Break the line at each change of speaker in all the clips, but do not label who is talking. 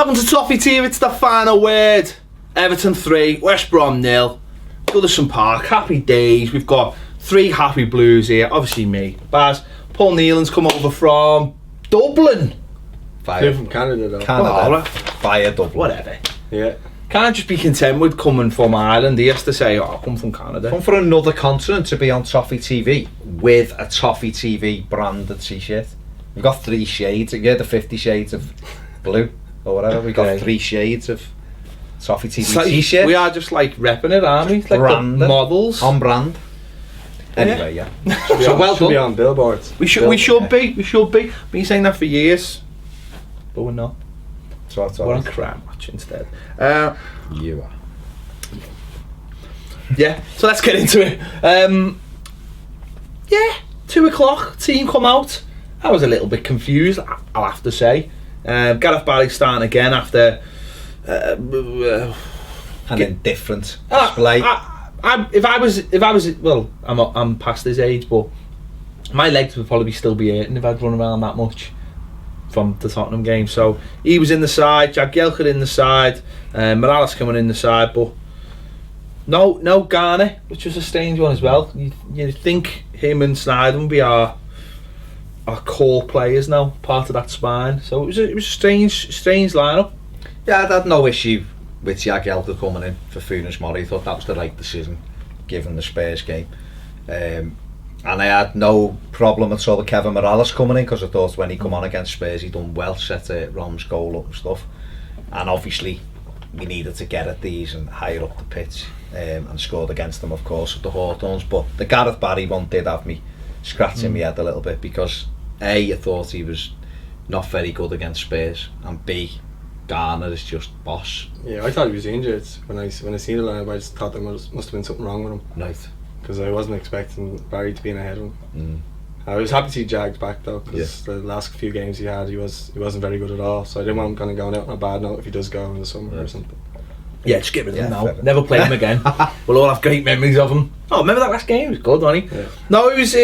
Welcome to Toffee TV, it's the final word. Everton 3, West Brom 0. Goodison Park, happy days. We've got 3 happy blues here. Obviously me, Baz. Paul Nealon's come over from Dublin.
Fire from Canada though.
Canada.
Fire Dublin.
Whatever.
Yeah.
Can't just be content with coming from Ireland. He has to say, I come from Canada.
Come from another continent to be on Toffee TV with a Toffee TV branded t-shirt. We've got 3 shades. Yeah, the 50 shades of blue or whatever. We've got 3 shades of Toffee TV
like,
t-shirt.
We are just like repping it, aren't we? Like
branded,
the models.
on brand. Anyway, yeah.
So well done. Be on billboards.
We should be. Been saying that for years, but we're not. We're on Cram Watch instead.
You are.
Yeah. So let's get into it. 2:00. Team come out. I was a little bit confused, I'll have to say. Gareth Barry starting again after
an indifferent display.
If I was, well, I'm past his age, but my legs would probably still be hurting if I'd run around that much from the Tottenham game. So he was in the side, Jagielka in the side, Morales coming in the side, but no Garner, which was a strange one as well. You think him and Snyder would be our core players now, part of that spine. So it was a strange lineup.
Yeah, I had no issue with Jagielka coming in for Funes Mori. I thought that was the right decision given the Spurs game. And I had no problem at all with Kevin Morales coming in, because I thought when he come on against Spurs he done well, set Rom's goal up and stuff. And obviously we needed to get at these and higher up the pitch, and scored against them of course at the Hawthorns. But the Gareth Barry one did have me scratching my head a little bit, because A, I thought he was not very good against Spurs, and B, Garner is just boss.
Yeah, I thought he was injured. When I seen the lineup, I just thought there must have been something wrong with him.
Right.
Because I wasn't expecting Barry to be in ahead of him. I was happy to see Jags back though, because the last few games he had, he wasn't very good at all. So I didn't want him kind of going out on a bad note if he does go in the summer or something.
Yeah, just get rid of him now. Never play him again. We'll all have great memories of him. Oh, remember that last game? It was good, wasn't he?
Yeah.
No, it was.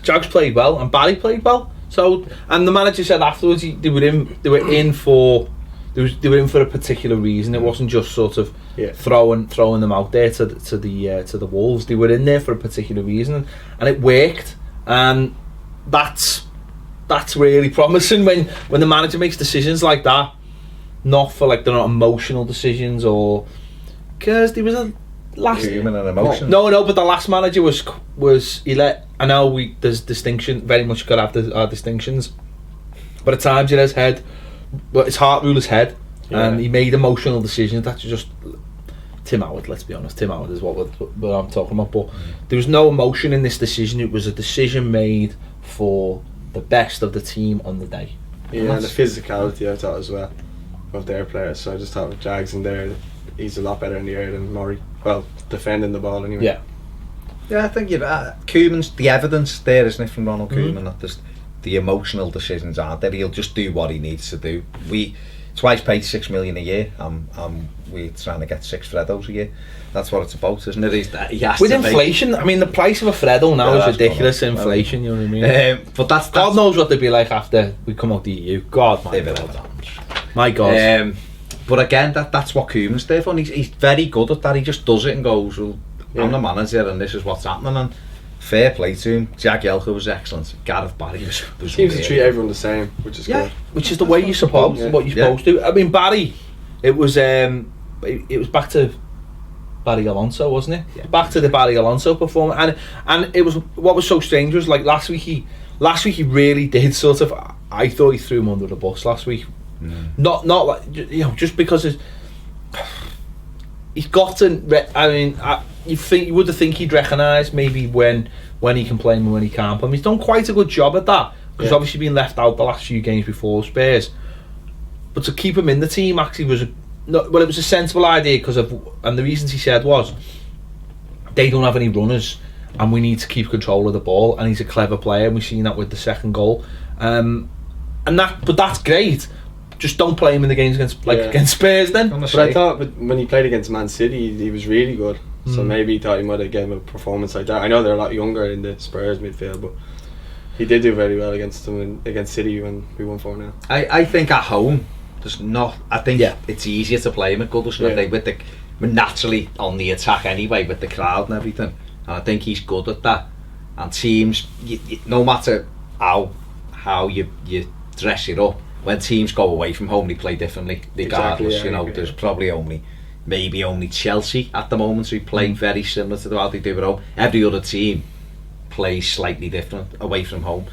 Jags played well and Barry played well. So, and the manager said afterwards they were in for a particular reason. It wasn't just sort of throwing them out there to the wolves. They were in there for a particular reason, and it worked. And that's really promising when the manager makes decisions like that, not for they're not emotional decisions, or because there was a last
human and emotion.
No, but the last manager was he let. I know there's distinction, very much got to have our distinctions, but at times it has head, but his heart rule his head, and he made emotional decisions. That's just Tim Howard. Let's be honest, Tim Howard is what I'm talking about. But there was no emotion in this decision. It was a decision made for the best of the team on the day.
Yeah, and the physicality I thought as well of their players. So I just thought with Jags in there, he's a lot better in the air than Murray. Well, defending the ball anyway.
Yeah, I think Koeman's the evidence there, isn't it, from Ronald Koeman, that the emotional decisions aren't there. He'll just do what he needs to do. Twice paid $6 million a year. We're trying to get 6 Freddos a year. That's what it's about, isn't it?
With inflation, I mean, the price of a Freddo now is ridiculous. Inflation, you know what I mean?
But that's
God knows what they'd be like after we come out the EU. God, my God.
But again, that's what Koeman's there for. He's very good at that. He just does it and goes, well, I'm the manager and this is what's happening, and fair play to him. Jagielka was excellent. Gareth Barry was
seems to treat everyone the same, which is good.
Which is the way you're supposed to. I mean, Barry, it was back to Barry Alonso, wasn't it? Yeah. Back to the Barry Alonso performance, and it was what was so strange was last week he really did sort of. I thought he threw him under the bus last week. Not just because he's gotten. I mean, you would have think he'd recognise maybe when he can play him and when he can't play him. He's done quite a good job at that, because obviously been left out the last few games before Spurs. But to keep him in the team actually was it was a sensible idea, and the reasons he said was they don't have any runners and we need to keep control of the ball, and he's a clever player, and we've seen that with the second goal. But that's great. Just don't play him in the games against Spurs then.
But I thought when he played against Man City, he was really good. So maybe he thought he might have given him a performance like that. I know they're a lot younger in the Spurs midfield, but He did do very well against them against City when we won 4-0.
I think at home, there's not. I think it's easier to play him at Goodison. I think we're naturally on the attack anyway with the crowd and everything, and I think he's good at that. And teams, no matter how you dress it up, when teams go away from home, they play differently. Regardless, there's probably maybe only Chelsea at the moment who play very similar to how they do at home. Every other team plays slightly different away from home.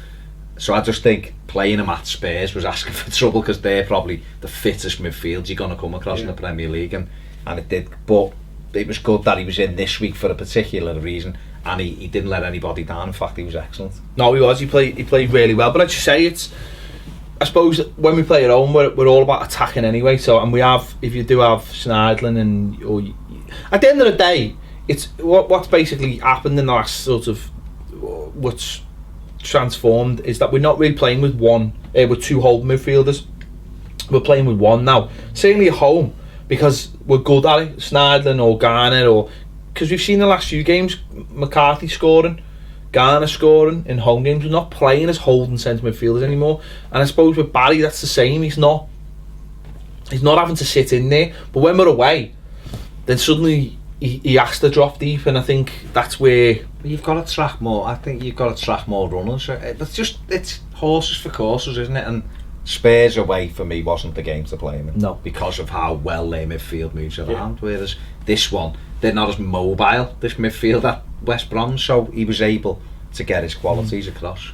So I just think playing him at Spurs was asking for trouble, because they're probably the fittest midfield you're going to come across in the Premier League, and it did. But it was good that he was in this week for a particular reason, and he didn't let anybody down. In fact, he was excellent.
No, he was. He played really well. But I'd just say I suppose when we play at home, we're all about attacking anyway. So, and we have, if you do have Schneidlin, at the end of the day, it's what's basically happened in the last sort of what's transformed is that we're not really playing with two holding midfielders. We're playing with one now, certainly at home, because we're good at it. Schneidlin or Garner, or because we've seen the last few games McCarthy scoring, Garner scoring in home games. We're not playing as holding centre midfielders anymore, and I suppose with Barry that's the same. He's not having to sit in there, but when we're away, then suddenly he has to drop deep, and I think that's where
you've got to track more. I think you've got to track more runners. It's horses for courses, isn't it? And Spurs away for me wasn't the game to play him in.
No,
because of how well their midfield moves around. Whereas this one, they're not as mobile, this midfield at West Brom, so he was able to get his qualities across.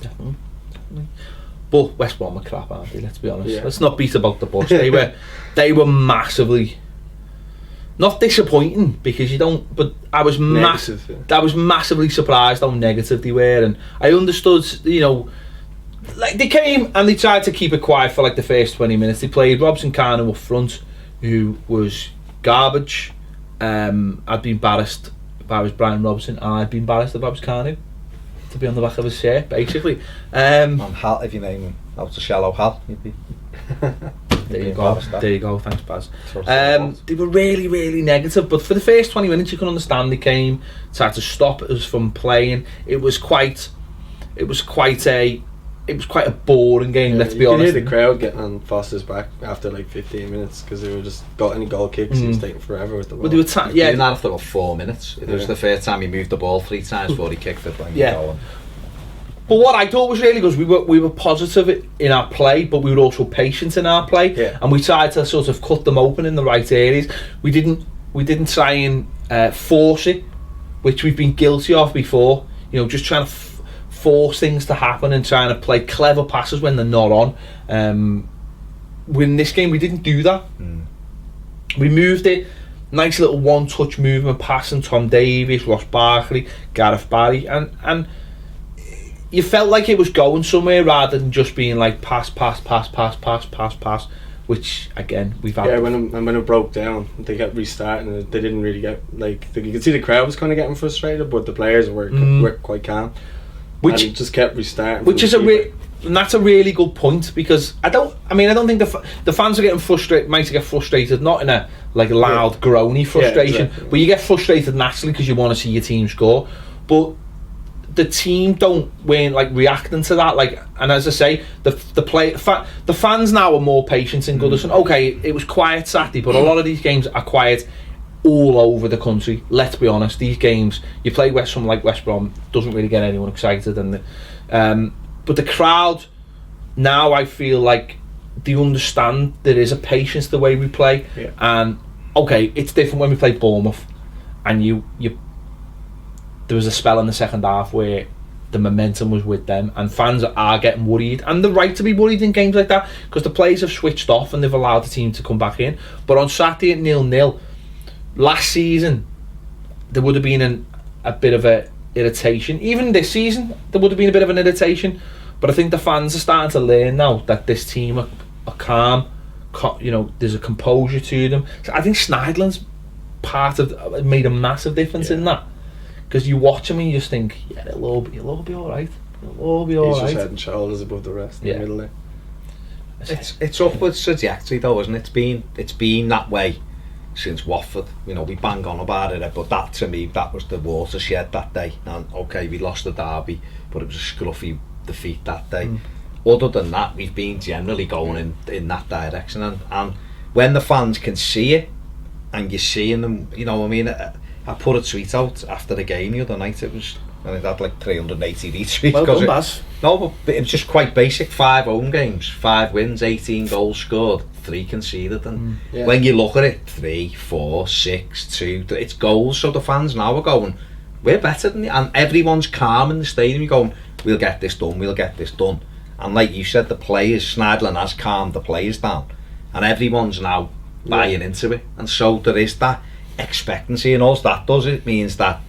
Definitely. But West Brom were crap, aren't they? Let's be honest. Let's not beat about the bush. They were massively. Not disappointing, because you don't. But I was I was massively surprised how negative they were, and I understood. Like they came and they tried to keep it quiet for like the first 20 minutes. They played Robson Kanu up front, who was garbage. I'd been embarrassed if I was Brian Robson, and I'd been embarrassed if I was Kanu, to be on the back of his shirt, basically.
And Hal, if you name him out to shallow Hal, you'd be.
There you go, thanks Baz. They were really, really negative, but for the first 20 minutes you can understand they came, tried to stop us from playing. It was quite a boring game, let's be honest.
You could hear the crowd getting on Foster's back after like 15 minutes, because they were just got any goal kicks. He was taking forever with the ball.
But they were
doing that after about 4 minutes. It was the first time he moved the ball 3 times before he kicked it.
But what I thought was really good was we were positive in our play, but we were also patient in our play, and we tried to sort of cut them open in the right areas. We didn't try and force it, which we've been guilty of before. Just trying to force things to happen and trying to play clever passes when they're not on. In this game, we didn't do that. We moved it. Nice little one-touch movement, passing Tom Davies, Ross Barkley, Gareth Barry, and you felt like it was going somewhere rather than just being like pass, which again we've had.
Yeah, when it broke down, they kept restarting and they didn't really get you could see the crowd was kind of getting frustrated, but the players were quite calm. Which just kept restarting.
Which is and that's a really good point, because I don't think the fans are getting frustrated. Might get frustrated, not in a like loud groany frustration, but you get frustrated naturally because you want to see your team score, but the team weren't like reacting to that, and as I say, the fans now are more patient in Goodison. Okay, it was quiet Saturday, but a lot of these games are quiet all over the country. Let's be honest, these games you play West Brom doesn't really get anyone excited, and but the crowd now, I feel like they understand there is a patience the way we play, and okay, it's different when we play Bournemouth, and you there was a spell in the second half where the momentum was with them, and fans are getting worried, and they're right to be worried in games like that, because the players have switched off and they've allowed the team to come back in. But on Saturday at 0-0 last season, there would have been a bit of a irritation. Even this season there would have been a bit of an irritation, but I think the fans are starting to learn now that this team are calm. There's a composure to them. So I think Schneidlin's made a massive difference in that. Because you watch him and you just think, it'll all be alright. He's
just head and shoulders above the rest in the middle there.
It's upwards trajectory though, isn't it? It's been that way since Watford. You know, we bang on about it, but that to me, that was the watershed that day. And okay, we lost the derby, but it was a scruffy defeat that day. Other than that, we've been generally going in that direction, and when the fans can see it, and you're seeing them, you know what I mean. I put a tweet out after the game the other night. It was, and it had like 380 retweets.
Well done, Baz.
No, but it was just quite basic. 5 home games, 5 wins, 18 goals scored, 3 conceded, and when you look at it, 3, 4, 6, 2, it's goals. So the fans now are going, we're better than you, and everyone's calm in the stadium. You're going, we'll get this done, we'll get this done. And like you said, the players, Schneidlin has calmed the players down, and everyone's now buying into it, and so there is that expectancy, and all that does, it means that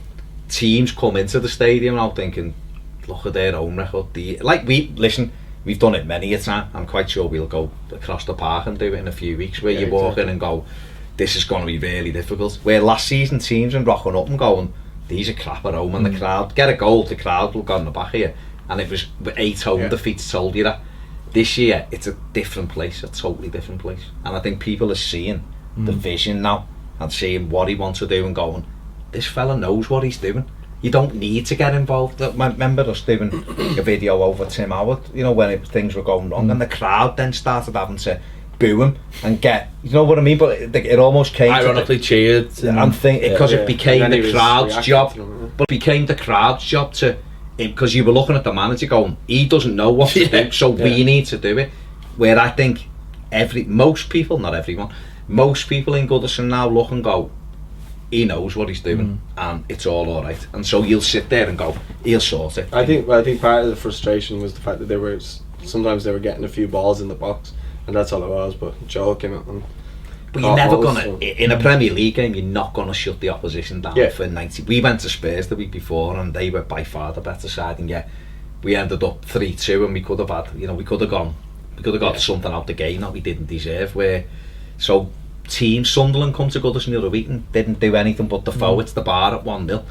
teams come into the stadium now thinking, look at their own record. We've done it many a time. I'm quite sure we'll go across the park and do it in a few weeks, where you walk in and go, this is going to be really difficult. Where last season teams were rocking up and going, these are crap at home, and the crowd get a goal, the crowd will go on the back here, and it was 8 home defeats told you that. This year it's a different place, a totally different place, and I think people are seeing the vision now and seeing what he wants to do and going, this fella knows what he's doing. You don't need to get involved. I remember us doing a video over Tim Howard, you know, when things were going wrong, and the crowd then started having to boo him and get, you know what I mean, but it almost came
ironically cheered,
and think because it became the crowd's job, but it became the crowd's job to, because you were looking at the manager going, he doesn't know what to do, so we need to do it. Where I think most people, not everyone, most people in Goodison now look and go, he knows what he's doing, and it's all alright. And so you'll sit there and go, he'll sort it.
I think part of the frustration was the fact that sometimes they were getting a few balls in the box, and that's all it was. But Joel came out and.
But you're never in a Premier League game, you're not gonna shut the opposition down for 90. We went to Spurs the week before, and they were by far the better side, and we ended up 3-2, and we could have got something out the game that we didn't deserve. Teams, Sunderland come to Goodison the other week and didn't do anything but the forwards the bar at 1-0.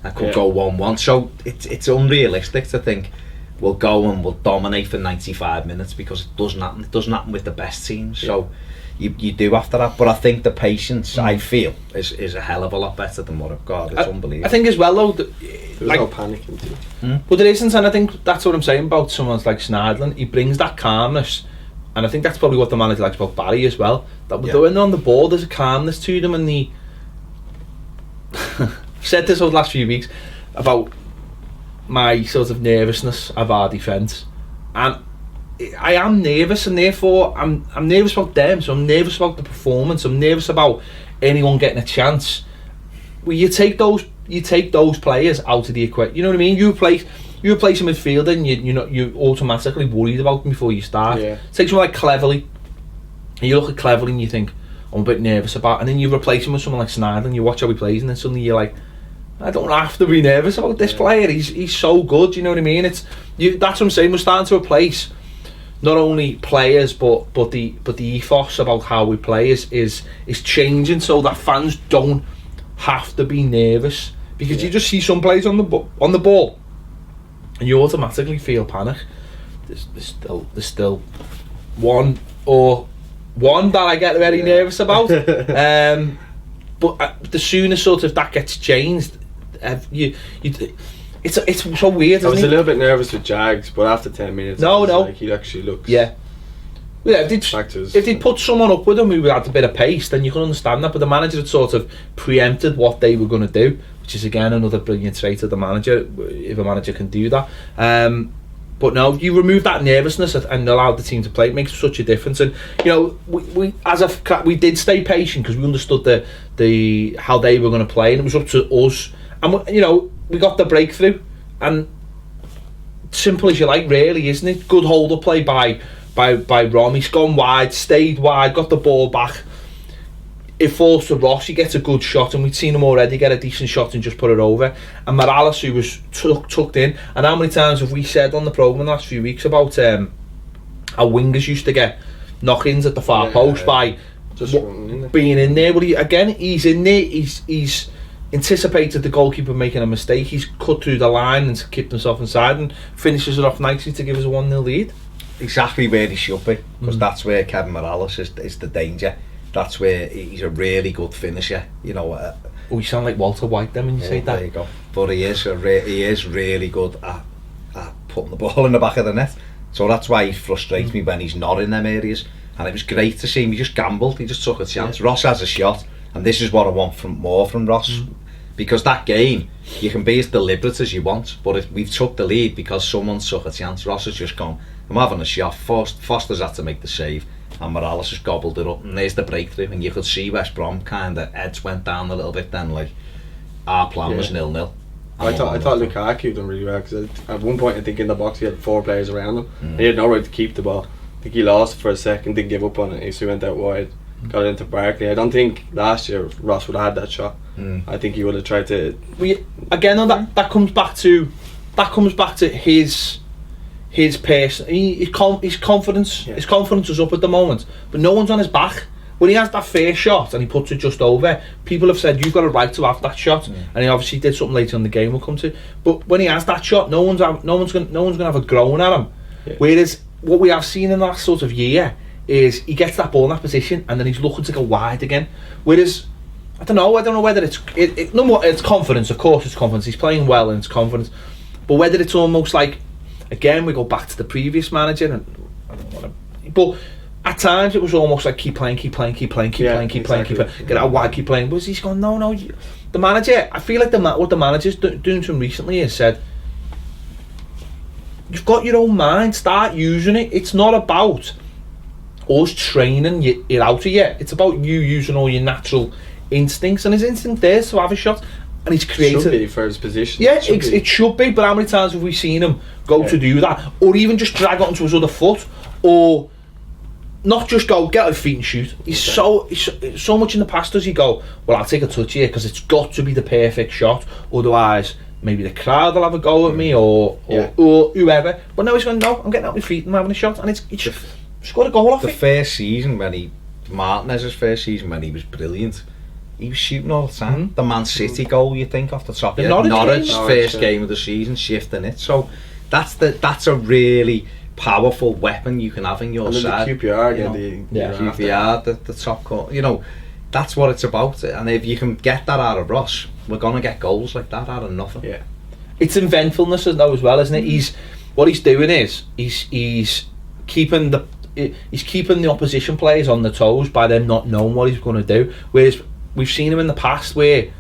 That could go 1-1. So it's unrealistic to think we'll go and we'll dominate for 95 minutes, because it doesn't happen. It doesn't happen with the best teams. So you do after that. But I think the patience, I feel, is a hell of a lot better than what I've got. It's unbelievable.
I think as well though,
there's no panic into it.
But there isn't, and I think that's what I'm saying about someone like Schneidlin. He brings that calmness. And I think that's probably what the manager likes about Barry as well. That when they're on the ball, there's a calmness to them, and I've said this over the last few weeks about my sort of nervousness of our defence, and I am nervous, and therefore I'm nervous about them. So I'm nervous about the performance. I'm nervous about anyone getting a chance. Well, you take those players out of the equation. You know what I mean? You replace a midfielder, and you're automatically worried about them before you start. Take someone like Cleverley, and you look at Cleverley and you think, I'm a bit nervous about, and then you replace him with someone like Snyder, and you watch how he plays, and then suddenly you're like, I don't have to be nervous about this player. He's so good. You know what I mean? That's what I'm saying. We're starting to replace not only players but the ethos about how we play is changing, so that fans don't have to be nervous, because you just see some players on the ball, and you automatically feel panic. There's still one that I get very nervous about. But the sooner sort of that gets changed, it's so weird.
I was a little bit nervous with Jags, but after 10 minutes, like he actually looks.
Yeah. If they'd put someone up with him who had a bit of pace, then you can understand that. But the manager had sort of preempted what they were going to do, which is again another brilliant trait of the manager, if a manager can do that. But no, you remove that nervousness and allow the team to play. It makes such a difference. And we did stay patient, because we understood the how they were going to play, and it was up to us. And we got the breakthrough. And simple as you like, really, isn't it? Good hold up play by Rom. He's gone wide, stayed wide, got the ball back. It falls to Ross, he gets a good shot, and we'd seen him already get a decent shot and just put it over. And Morales, who was tucked in. And how many times have we said on the programme in the last few weeks about how wingers used to get knock-ins at the far post by just being in there? But he's in there, he's anticipated the goalkeeper making a mistake, he's cut through the line and kept himself inside and finishes it off nicely to give us a 1-0 lead.
Exactly where he should be, because that's where Kevin Morales is the danger. that's where he's a really good finisher. You know.
You sound like Walter White then when you say that.
There you go. But he is really good at putting the ball in the back of the net. So that's why he frustrates me when he's not in them areas. And it was great to see him. He just gambled. He just took a chance. Ross has a shot, and this is what I want more from Ross. Because that game, you can be as deliberate as you want, but if we've took the lead because someone took a chance. Ross has just gone, I'm having a shot. Foster's had to make the save, and Morales has gobbled it up, and there's the breakthrough. And you could see West Brom kind of heads went down a little bit then, like our plan was 0-0.
I thought Lukaku done really well, because at one point I think in the box he had 4 players around him, and he had no right to keep the ball. I think he lost for a second, didn't give up on it, so he went out wide, got it into Barkley. I don't think last year Ross would have had that shot. I think he would have tried to.
That comes back to his person. His confidence. His confidence is up at the moment, but no one's on his back. When he has that first shot and he puts it just over, people have said you've got a right to have that shot, and he obviously did something later in the game we'll come to. But when he has that shot, no one's gonna have a groan at him. Whereas what we have seen in that sort of year is he gets that ball in that position and then he's looking to go wide again. Whereas I don't know whether it's confidence. Of course it's confidence. He's playing well and it's confidence. But whether it's almost like, again, we go back to the previous manager, and I don't want to, but at times it was almost like keep playing, get out wide, keep playing. But he's gone, no. The manager, I feel like what the manager's doing to him recently is said, you've got your own mind, start using it. It's not about us training it out of you. It's about you using all your natural instincts, and his instinct there is to have a shot, and he's created.
Should be for his position.
Yeah, it should be. But how many times have we seen him go to do that, or even just drag onto his other foot, or not just go get out his feet and shoot? He's so much in the past does he go, well, I'll take a touch here because it's got to be the perfect shot, otherwise maybe the crowd will have a go at me or whoever. But now he's going, no, I'm getting out my feet and I'm having a shot, and he's got a goal off it.
The first season Martinez's first season when he was brilliant, he was shooting all the time. The Man City goal, you think off the top of your head, Norwich first game of the season, shifting it. So that's a really powerful weapon you can have in your side.
The QPR,
QPR, the top court. You know, that's what it's about. And if you can get that out of Ross, we're gonna get goals like that out of nothing.
Yeah, it's inventfulness though as well, isn't it? What he's doing is he's keeping the opposition players on their toes by them not knowing what he's going to do. Whereas we've seen him in the past where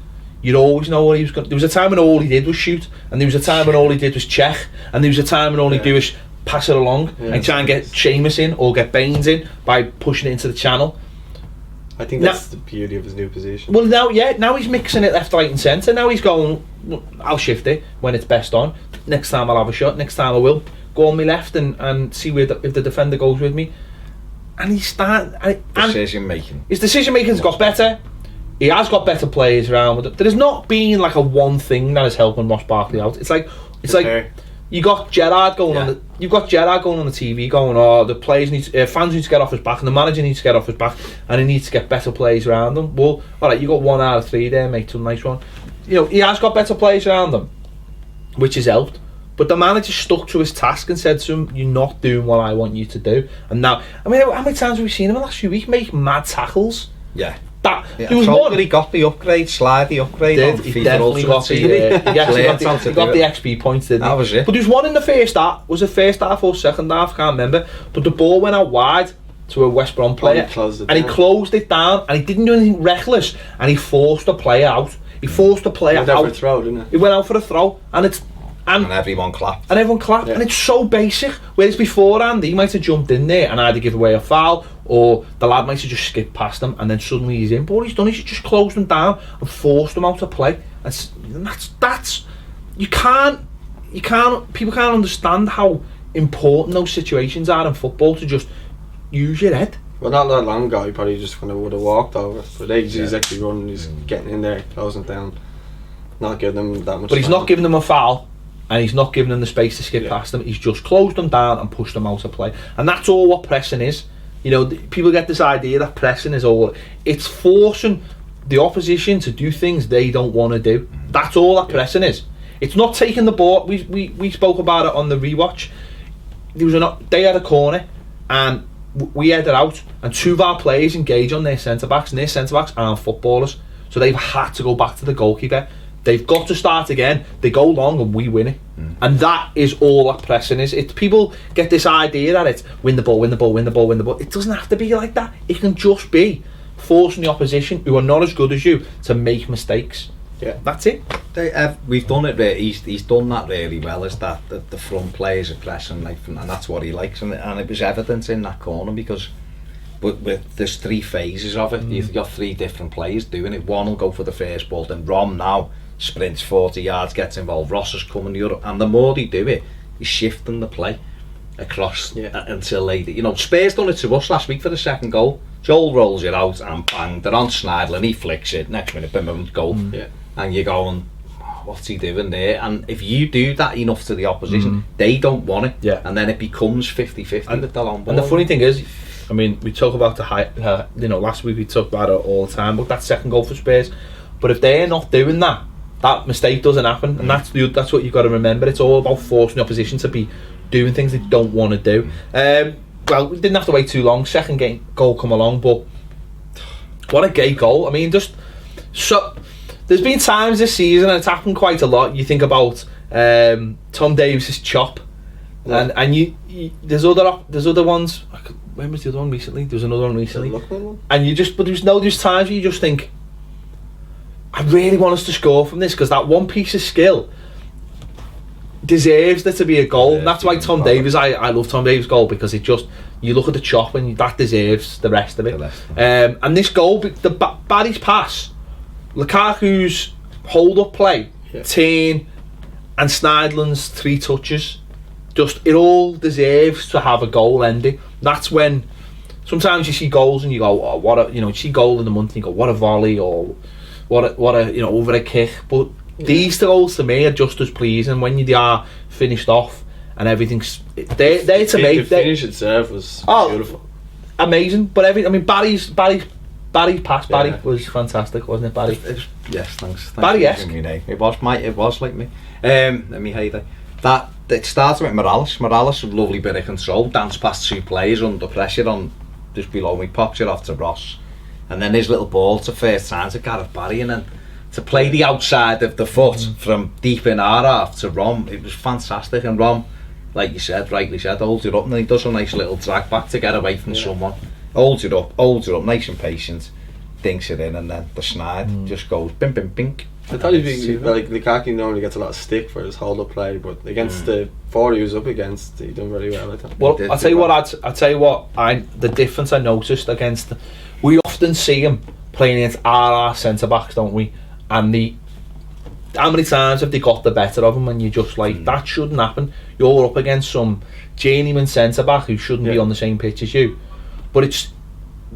you'd always know what he was going to do. There was a time when all he did was shoot, and there was a time when all he did was check, and there was a time when all he did was pass it along and try and get Seamus in or get Baines in by pushing it into the channel.
I think that's the beauty of his new position.
Well, now he's mixing it left, right and centre. Now he's going, I'll shift it when it's best on. Next time I'll have a shot. Next time I will go on my left and see if the defender goes with me. And he's starting.
Decision making.
His decision making's got better. He has got better players around with it. There has not been like a one thing that is helping Ross Barkley out. It's like you got Gerrard going on. You've got Gerrard going on the TV, going, "Oh, the players fans need to get off his back, and the manager needs to get off his back, and he needs to get better players around them." Well, all right, you got 1 out of 3 there, mate. Some nice one. You know, he has got better players around them, which has helped. But the manager stuck to his task and said to him, "You're not doing what I want you to do." And now, I mean, how many times have we seen him in the last few weeks make mad tackles?
Yeah.
There was one.
He got the upgrade, slide upgrade.
He definitely got the XP points, didn't he?
That was it.
But there was one in the first half. Was it first half or second half? Can't remember. But the ball went out wide to a West Brom player, he closed it down, and he didn't do anything reckless, and he forced the player out. He went out
for a throw, didn't he?
He went out for a throw, and
everyone clapped.
And it's so basic. Whereas beforehand, he might have jumped in there and either give away a foul, or the lad might have just skipped past him, and then suddenly he's in. But what he's done is he's just closed them down and forced them out to play. And that's people can't understand how important those situations are in football, to just use your head.
Well, not that long ago, he probably just would have walked over. But he's actually running, he's getting in there, closing it down, not giving them that much.
But he's not giving them a foul, and he's not giving them the space to skip past them. He's just closed them down and pushed them out of play. And that's all what pressing is. You know, people get this idea that pressing is all. It's forcing the opposition to do things they don't want to do. That's all that pressing is. It's not taking the ball. We spoke about it on the rewatch. They had a corner, and we headed out, and 2 of our players engage on their centre-backs, and their centre-backs aren't footballers, so they've had to go back to the goalkeeper. They've got to start again. They go long and we win it. And that is all that pressing is. It's people get this idea that it's win the ball, win the ball, win the ball, win the ball. It doesn't have to be like that. It can just be forcing the opposition, who are not as good as you, to make mistakes.
Yeah,
that's it.
We've done it. He's done that really well. Is that the front players are pressing, like, and that's what he likes, and it was evident in that corner because. But there's 3 phases of it. You've got 3 different players doing it. One will go for the first ball, then Rom now sprints 40 yards, gets involved. Ross is coming the other, and the more they do it, he's shifting the play across until later. You know, Spurs done it to us last week for the second goal. Joel rolls it out and bang, they're on Schneidlin, he flicks it. Next minute, boom, goal. And you're going, what's he doing there? And if you do that enough to the opposition, they don't want it. And then it becomes 50-50 with the long ball.
And the funny thing is, I mean, we talk about the high, last week we talked about it all the time, but that second goal for Spurs. But if they're not doing that, that mistake doesn't happen, and that's what you've got to remember. It's all about forcing the opposition to be doing things they don't want to do. Well, we didn't have to wait too long. Second goal come along, but what a great goal! I mean, there's been times this season, and it's happened quite a lot. You think about Tom Davies's chop, and you there's other ones. When was the other one recently? There was another one recently. And there's times where you just think, I really want us to score from this, because that one piece of skill deserves there to be a goal. And that's why Tom Davies, I love Tom Davies' goal, because it just, you look at the chop and that deserves the rest of it. And this goal, Barry's pass, Lukaku's hold up play, turn, and Schneidlin's 3 touches. Just, it all deserves to have a goal ending. That's when sometimes you see goals and you go, oh, what a, you see goal in the month and you go, what a volley, or what a over a kick. But these goals to me are just as pleasing when they are finished off and everything's there to make.
The finish itself was beautiful,
amazing.
But Barry's pass, Barry was fantastic, wasn't it, Barry?
Yes, thanks.
Barry-esque.
It was like me. Let me hate that. It started with Morales. Morales, a lovely bit of control, danced past 2 players under pressure on just below me, pops it off to Ross, and then his little ball to first time to Gareth Barry, and then to play the outside of the foot from deep in our half to Rom. It was fantastic, and Rom, like you said, rightly said, holds it up, and then he does a nice little drag back to get away from someone, holds it up, nice and patient, dinks it in, and then the Schneid just goes bim bim bink.
I thought like Lukaku normally gets a lot of stick for his hold up play, but against the 4 he was up against, he done very well, I thought.
Well, I'll tell you what, the difference I noticed against, we often see him playing against our centre backs, don't we? And how many times have they got the better of him when you're just like, that shouldn't happen. You're up against some journeyman centre back who shouldn't be on the same pitch as you. But it's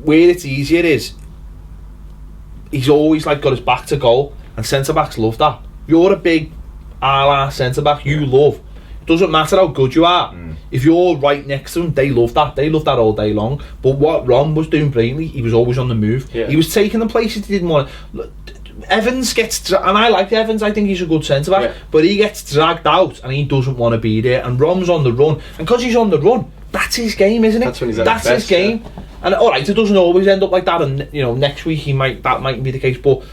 where it's easier is, he's always like got his back to goal. And centre backs love that. You're a big centre back, you love. It doesn't matter how good you are. If you're right next to them, they love that. They love that all day long. But what Ron was doing brilliantly, he was always on the move. He was taking them places he didn't want to. Evans gets, and I like Evans, I think he's a good centre back, but he gets dragged out and he doesn't want to be there. And Rom's on the run, and because he's on the run, that's his game, isn't it?
That's when he's at his best,
his game. And alright, it doesn't always end up like that, and next week that might be the case, but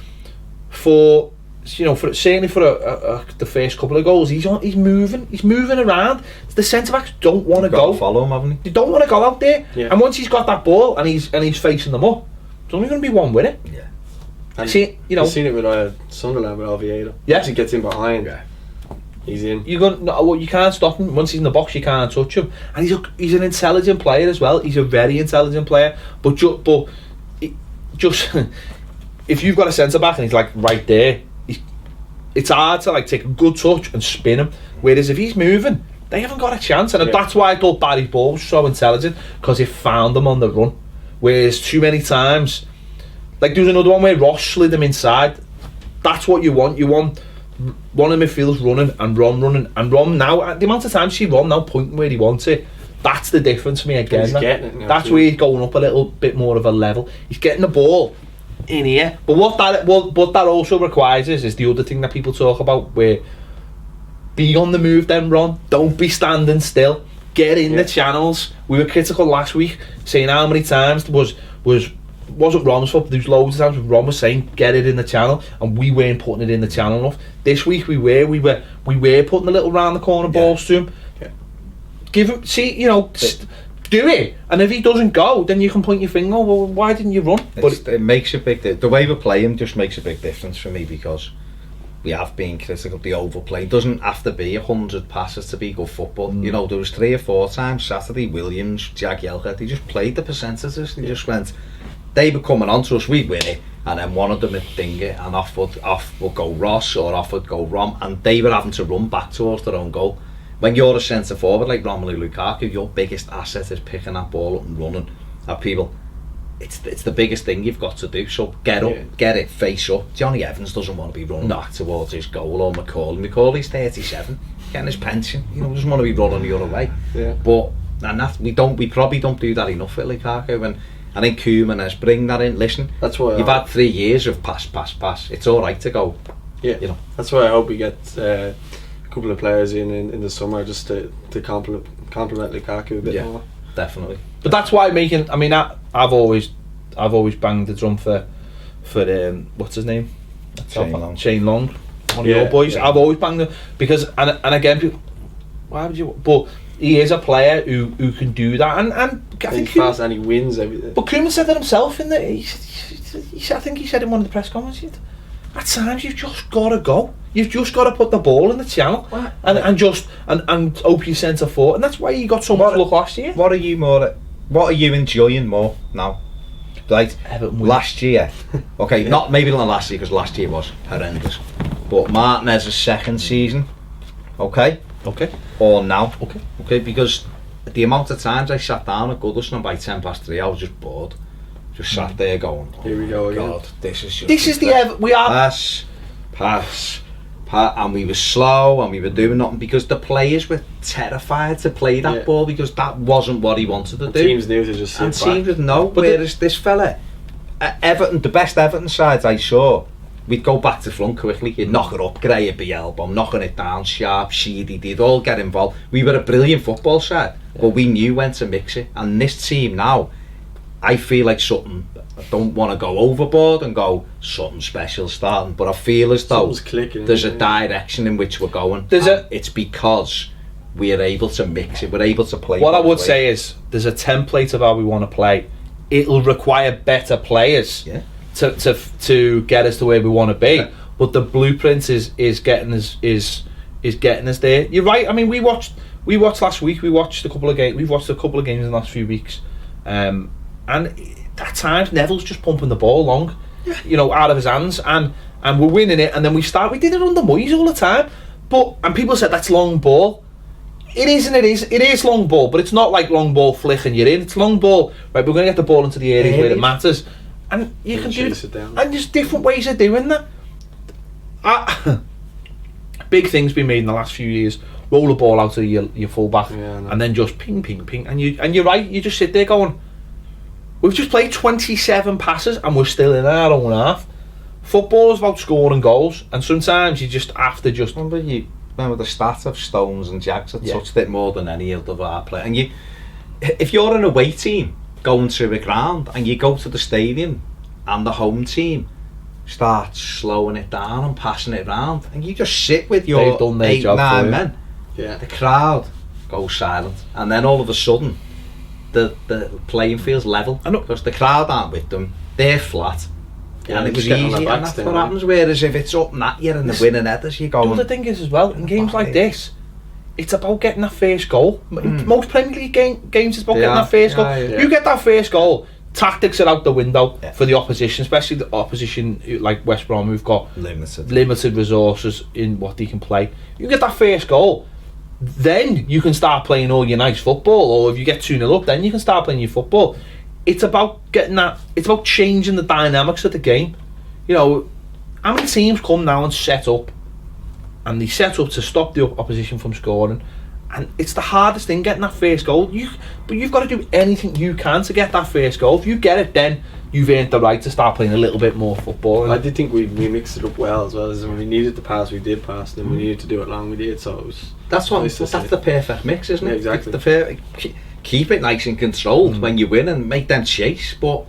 certainly for the first couple of goals, he's moving around. The centre backs don't want to go.
Follow him, haven't
they? Don't want to go out there. And once he's got that ball and he's facing them up, there's only going to be one winner.
And you've seen it with Sunderland with Oviedo. Once he gets in behind, he's in.
You can't stop him. Once he's in the box, you can't touch him. And he's an intelligent player as well. He's a very intelligent player. But just if you've got a centre back and he's like right there, it's hard to like take a good touch and spin him. Whereas if he's moving, they haven't got a chance. And that's why I thought Barry's ball was so intelligent, because he found them on the run. Whereas too many times, like there was another one where Ross slid him inside. That's what you want. You want one of the midfielders running and Rom running. And Rom now, the amount of times you see Rom now pointing where he wants it, that's the difference for me again.
He's getting it now,
that's where he's going up a little bit more of a level. He's getting the ball in here. But what that also requires is the other thing that people talk about, where be on the move then, Ron. Don't be standing still. get in the channels. We were critical last week, saying how many times wasn't Rom's fault, but there was loads of times when Rom was saying get it in the channel, and we weren't putting it in the channel enough. This week we were putting a little round the corner balls to him. Give him, do it, and if he doesn't go, then you can point your finger. Well, why didn't you run?
But it makes a big difference. The way we play him just makes a big difference for me, because we have been critical of the overplay. It doesn't have to be 100 passes to be good football. You know, there was 3 or 4 times Saturday, Williams, Jagielka, they just played the percentages. They just went, they were coming on to us, we'd win it, and then one of them would ding it, and off would go Ross, or off would go Rom, and they were having to run back towards their own goal. When you're a centre forward like Romelu Lukaku, your biggest asset is picking that ball up and running at people. It's the biggest thing you've got to do. So get up, get it, face up. Johnny Evans doesn't want to be running back towards his goal, or McCauley's 37, getting his pension. You know, doesn't want to be running the other way. But we probably don't do that enough with Lukaku. And I think Koeman has bring that in. Listen, that's why you've had 3 years of pass. It's all right to go.
Yeah, you know. That's why I hope we get a couple of players in the summer just to complement Lukaku a bit more.
Definitely.
But that's why I've always banged the drum for what's his name? Shane Long, one of your boys. I've always banged it because and again, people, why would you? But he is a player who can do that, and I think
he's fast and he wins everything.
But Koeman said that himself in I think he said in one of the press conferences, at times you've just got to go. You've just got to put the ball in the channel and hope you centre forward, and that's why he got so much luck last year.
What are you enjoying more now? Like
Everton
last year, okay, not last year because last year was horrendous, but Martinez's second season, okay, or now, okay, because the amount of times I sat down at Goodison by 3:10, I was just bored. Just sat there going,
here we go again.
God, this is
we are
pass, and we were slow and we were doing nothing because the players were terrified to play that ball because that wasn't what he wanted to do.
Teams knew to just sit back.
Teams would know. Whereas this fella, Everton, the best Everton sides I saw, we'd go back to front quickly, you'd knock it up, Gray would be elbow, knocking it down, Sharp, Sheedy, they'd all get involved. We were a brilliant football side, but we knew when to mix it. And this team now, I feel like something, I don't want to go overboard and go something special starting, but I feel as though there's a direction in which we're going. It's because we're able to mix it, we're able to play.
What I would say is there's a template of how we want to play. It'll require better players to get us to where we want to be, but the blueprint is getting us getting us there. You're right. I mean, we watched last week. We watched a couple of games. We've watched a couple of games in the last few weeks, and at times Neville's just pumping the ball long, out of his hands, and we're winning it. And then we did it under Moyes all the time, and people said that's long ball. It is long ball, but it's not like long ball flicking you're in. It's long ball, right? We're going to get the ball into the areas where it matters, and you can do it. And there's different ways of doing that. Big things been made in the last few years. Roll the ball out to your fullback, and then just ping, and you're right. You just sit there going, we've just played 27 passes and we're still in our own half. Football is about scoring goals, and sometimes you just have to just...
Remember the stat of Stones and Jags that touched it more than any of our players. And if you're an away team going to a ground and you go to the stadium and the home team starts slowing it down and passing it around, and you just sit with your 8, 9 men, the crowd goes silent, and then all of a sudden the playing field's level because the crowd aren't with them, they're flat. And it was easy, and that's what happens. Whereas if it's up and at you and the winning headers, you're going...
The thing is as well, in games like this, it's about getting that first goal. Most Premier League games is about getting that first goal. You get that first goal, tactics are out the window for the opposition, especially the opposition like West Brom, who've got limited resources in what they can play. You get that first goal, then you can start playing all your nice football, or if you get 2-0 up, then you can start playing your football. It's about getting that. It's about changing the dynamics of the game. How many teams come now and set up, and they set up to stop the opposition from scoring, And it's the hardest thing, getting that first goal. But you've got to do anything you can to get that first goal. If you get it, then you've earned the right to start playing a little bit more football.
I did think we mixed it up well as well. As when we needed to pass, we did pass. And then we needed to do it long, we did. So it was.
That's the perfect mix, isn't it?
Yeah, exactly.
It's the keep it nice and controlled when you win and make them chase. But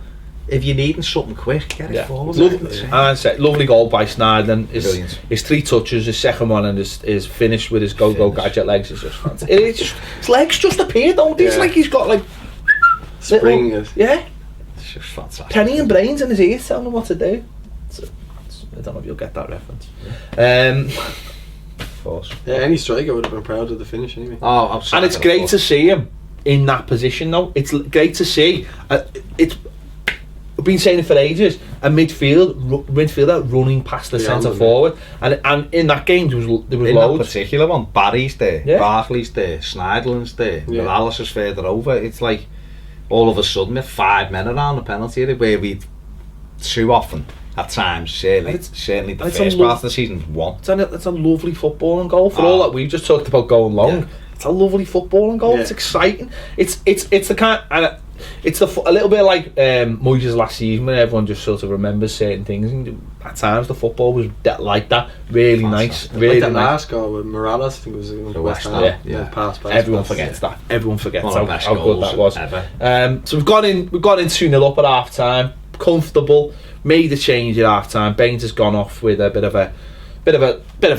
if you're needing something quick, get it forward.
And I said, lovely goal by Snyder. His 3 touches, his second one, and his finish with his go gadget legs is just fantastic. His legs just appear, don't they? It's like he's got like
spring.
Yeah.
It's just fantastic.
Penny and brains in his ears telling him what to do. I don't know if you'll get that reference. Of course.
Yeah, any striker would have been proud of the finish anyway.
Oh, absolutely.
And it's great to see him in that position though. It's great to see. I've been saying it for ages. A midfielder running past the centre forward, and in that game there was
in
loads.
That particular one, Barry's there, Barkley's there, Schneiderlin's there, Morales is further over. It's like all of a sudden we have 5 men around the penalty area, where we too often at times, certainly the first part of the season, one.
It's a lovely footballing goal for all that we've just talked about going long. Yeah. It's a lovely footballing goal. Yeah. It's exciting. It's the kind, and it's a little bit like Moyes' last season, when everyone just sort of remembers certain things. And at times the football was like that, really nice, really
like that
nice.
last goal with Morales, I think it was the West Ham. Pass,
everyone forgets that. Everyone forgets how good that was.
Ever.
So we've gone in 2-0 up at half time, comfortable. Made a change at half time. Baines has gone off with a bit of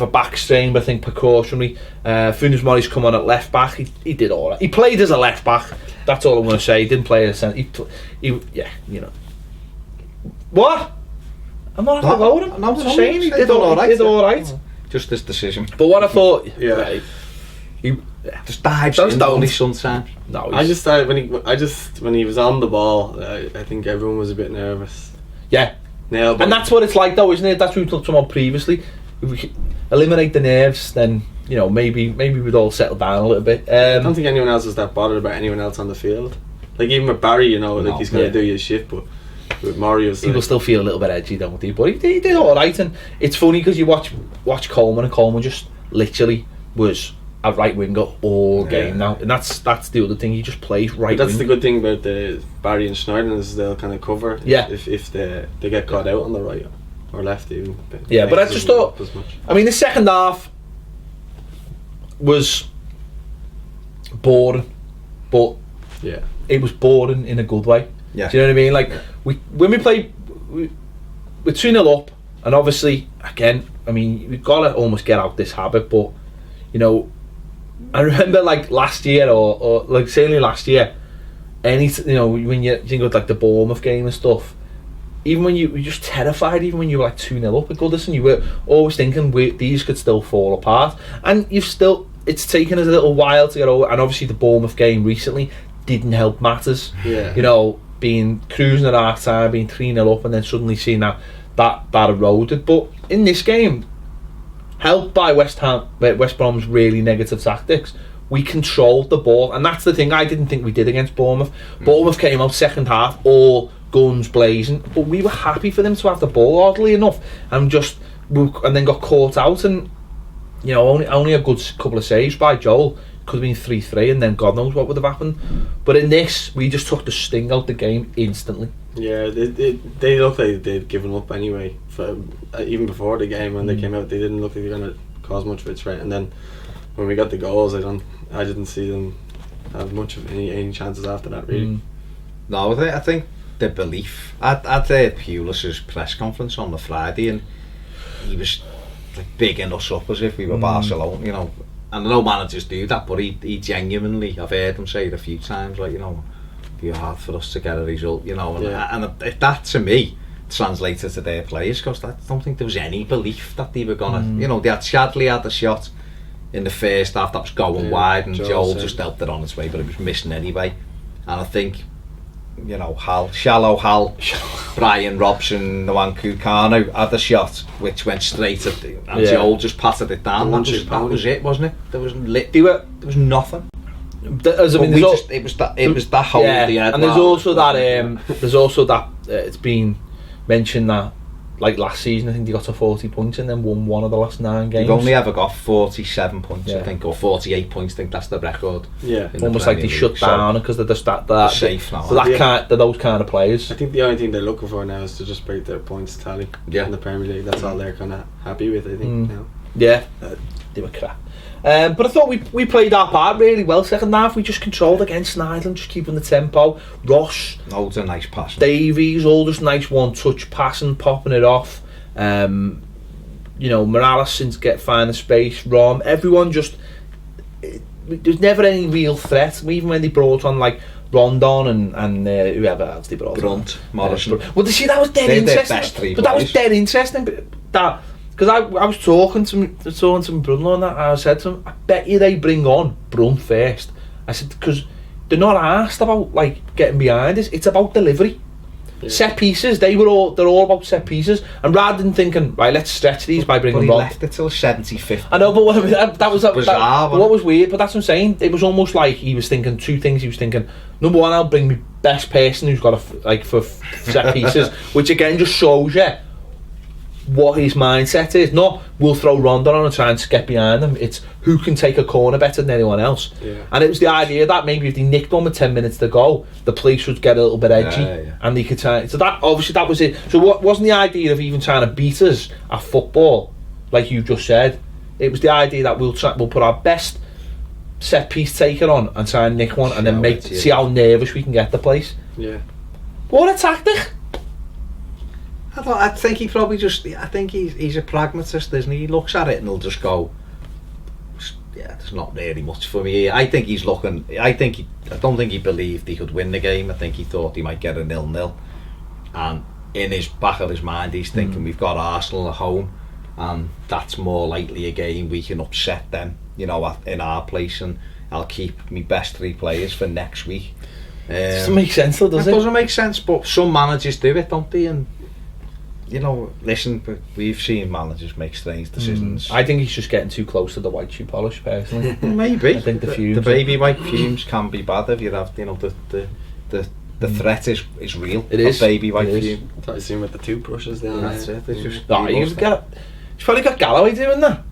a back strain, but I think precautionary. Funes Mori's come on at left back. He did all right. He played as a left back. That's all I'm going to say. He didn't play as a centre. What? I'm not having a go with him. I'm just saying he did all right.
Just this decision.
But what I thought,
he just dives in sometimes.
No,
I just started when he was on the ball. I think everyone was a bit nervous.
Yeah. And that's what it's like though, isn't it? That's what we talked about previously. If we could eliminate the nerves, then maybe we'd all settle down a little bit.
I don't think anyone else is that bothered about anyone else on the field. Like even with Barry, like he's going to do his shit, but with Mario,
people still feel a little bit edgy, don't they? But he did all right, and it's funny because you watch Coleman, and Coleman just literally was a right winger all game now, and that's the other thing. He just plays right.
But that's the good thing about the Barry and Schneiderlin, is they'll kind of cover.
Yeah.
If they get caught out on the right or left, even.
Yeah, but I just thought. I mean, the second half was boring, but it was boring in a good way.
Yeah.
Do you know what I mean? Like when we play, we're 2-0 up, and obviously again, I mean, we've got to almost get out this habit, but I remember like last year or like certainly last year, when you think of like the Bournemouth game and stuff, even when you were just terrified, even when you were like 2-0 up at Goodison, you were always thinking these could still fall apart, and it's taken us a little while to get over. And obviously the Bournemouth game recently didn't help matters. Being cruising at half time, being 3-0 up, and then suddenly seeing that eroded. But in this game, helped by West Brom's really negative tactics, we controlled the ball, and that's the thing I didn't think we did against Bournemouth. Bournemouth came out second half all guns blazing, but we were happy for them to have the ball, oddly enough, and then got caught out, and only a good couple of saves by Joel. Could have been 3-3, and then God knows what would have happened. But in this, we just took the sting out the game instantly.
Yeah, they looked like they'd given up anyway. Even before the game, when they came out, they didn't look like they were going to cause much of a threat. And then when we got the goals, I didn't see them have much of any chances after that, really.
No, I think the belief. I'd heard Pulis's press conference on the Friday, and he was like bigging us up as if we were Barcelona, And no managers do that, but he genuinely, I've heard him say it a few times, like, it'd be hard for us to get a result, and that to me translated to their players, because I don't think there was any belief that they were gonna, they had Shadley had the shot in the first half that was going wide, and Joel just helped it on its way, but it was missing anyway. And I think, Hal, Brian Robson, Nwankwo Kanu had a shot which went straight at and Joel just patted it down. That was it, wasn't it? There was nothing. It was that hole at the end.
And there's also that it's been mentioned that like last season, I think they got to 40 points and then won one of the last 9 games.
They've only ever got 47 points,
Yeah.
I think, or 48 points. I think that's the record.
Yeah.
in the
Almost like they
Premier
shut
League. So,
down because they're just that
they're safe now.
so that
Yeah.
they're those kind of players.
I think the only thing they're looking for now is to just break their points tally
Yeah.
in the Premier League. That's all they're kind of happy with, I think. Now.
Yeah, they were crap. But I thought we played our part really well. Second half, we just controlled against Ireland, just keeping the tempo. Ross,
Loads of nice passing.
Davies, all just nice one-touch passing, popping it off. You know, Morales since find the space. Rom, everyone just. There's never any real threat. Even when they brought on like Rondon and whoever else they brought
Brunt,
on.
Morrison.
Well, you see, that was dead
They're their
interesting.
best three
But that was
players.
dead interesting. That because I was talking to my brother-in-law and that. I said to him, I bet you they bring on Brunt first. I said because they're not asked about like getting behind us. It's about delivery.
Yeah.
Set pieces. They're all about set pieces. And rather than thinking, right, let's stretch these by
But
bringing
he
Ron.
left it till 75th.
I know, but that was
Bizarre,
what was weird. But that's what I'm saying. It was almost like he was thinking two things. He was thinking, number one, I'll bring my best person who's got for set pieces, which again just shows you what his mindset is. Not we'll throw Rondon on and try and get behind them. It's who can take a corner better than anyone else.
Yeah.
And it was the idea that maybe if they nicked one with 10 minutes to go, the police would get a little bit edgy,
Yeah.
and they could try. So that obviously that was it. So what wasn't the idea of even trying to beat us at football, like you just said? It was the idea that we'll put our best set piece taker on and try and nick one, and then see how nervous we can get the place.
Yeah.
What a tactic!
I think he probably just. I think he's a pragmatist, isn't he? He looks at it and he'll just go, yeah, there's not really much for me here. I think he's looking. I don't think he believed he could win the game. I think he thought he might get a 0-0, and in his back of his mind, he's thinking we've got Arsenal at home, and that's more likely a game we can upset them, you know, in our place, and I'll keep my best 3 players for next week.
Doesn't make sense, though, does it?
Doesn't make sense, but some managers do it, don't they? And you know, listen, we've seen managers make strange decisions.
I think he's just getting too close to the white shoe polish, personally.
Maybe.
I think the fumes.
The baby white fumes can be bad if you have, you know, the threat is real.
It is.
Baby white
It is.
fume.
I thought you seen with the toothbrushes down
That's
there.
it. It's just.
No, he's probably got Galloway doing that.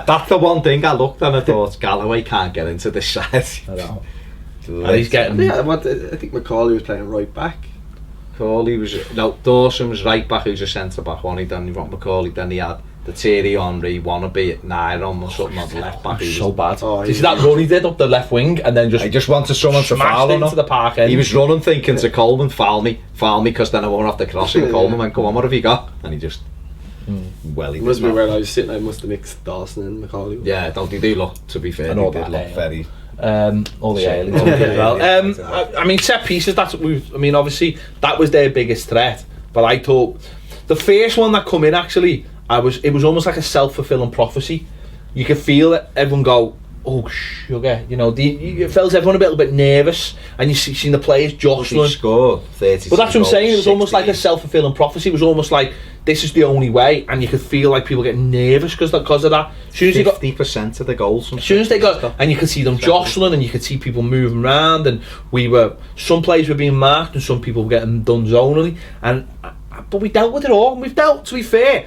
That's the one thing I looked and I thought Galloway can't get into this side.
I know. And he's getting.
Yeah, I think McCauley was playing right back.
Dawson was right back, who's a centre back, one. Then you got McCauley, then he had the Thierry Henry wannabe at Nyron or something on the left back.
So bad.
Oh,
Did you see that run he did up the left wing and then
I just wanted someone to
smashed
foul
into
him.
the park end?
He was running thinking to Coleman, foul me, because then I won't have to cross him. Coleman went, come on, what have you got? And he just, well, he
It must
did
be
not.
where I was sitting. I must have mixed Dawson and McCauley.
Yeah, don't they do look, to be fair,
And all
they did
that,
look
yeah.
very...
all the
Sure.
aliens as well.
Yeah.
I mean, set pieces. That's what I mean, obviously that was their biggest threat. But I thought the first one that come in actually, it was almost like a self-fulfilling prophecy. You could feel it. Everyone go, oh sugar, you know. It felt everyone a little bit nervous, and you seen the players
He
jostling.
scored 30.
But that's what I'm saying. It was almost like a self-fulfilling prophecy. It was almost like this is the only way, and you could feel like people getting nervous because of that. As soon as you got
50% of the goals.
As soon as they got, and you could see them jostling, and you could see people moving around, and some players were being marked, and some people were getting done zonally, but we dealt with it all. And we've dealt, to be fair,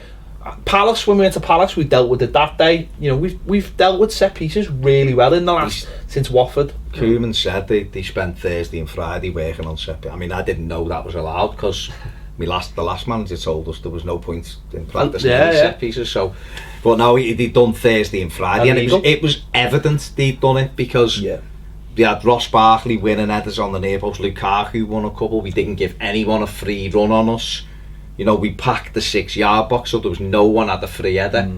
Palace, when we went to Palace, we dealt with it that day. You know, we've dealt with set pieces really well in the last since Watford.
Koeman said they spent Thursday and Friday working on set pieces. I mean, I didn't know that was allowed because the last manager told us there was no point in practicing set pieces. So, but no, they'd done Thursday and Friday, and it was evident they'd done it because they had Ross Barkley winning headers on the near post. Lukaku won a couple. We didn't give anyone a free run on us. You know, we packed the 6-yard box, so there was no one at the free header.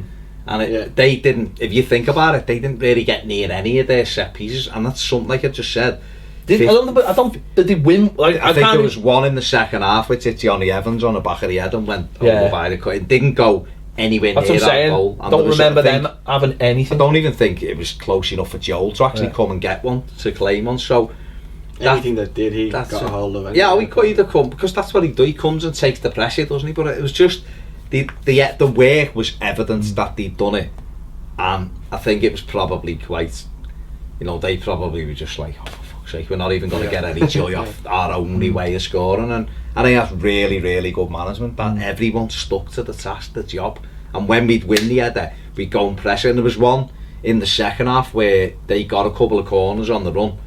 And they didn't, if you think about it, they didn't really get near any of their set pieces, and that's something, like I just said.
Did they win? Like,
I think there was one in the second half which hit Johnny Evans on the back of the head and went over by the cut. It didn't go anywhere
that's
near
what I'm
that
saying.
goal. And
Don't remember them having anything.
I don't even think it was close enough for Joel to actually come and get one to claim one. So
anything that did, he got a hold of it.
Yeah, we could either come, because that's what he do. He comes and takes the pressure, doesn't he? But it was just the work was evidence that they'd done it, and I think it was probably quite, you know, they probably were just like, oh, for fuck's fuck's sake, we're not even going to get any joy off our only way of scoring. And I think that's really, really good management, that everyone stuck to the task, the job. And when we'd win the header, we'd go and press it. And there was one in the second half where they got a couple of corners on the run,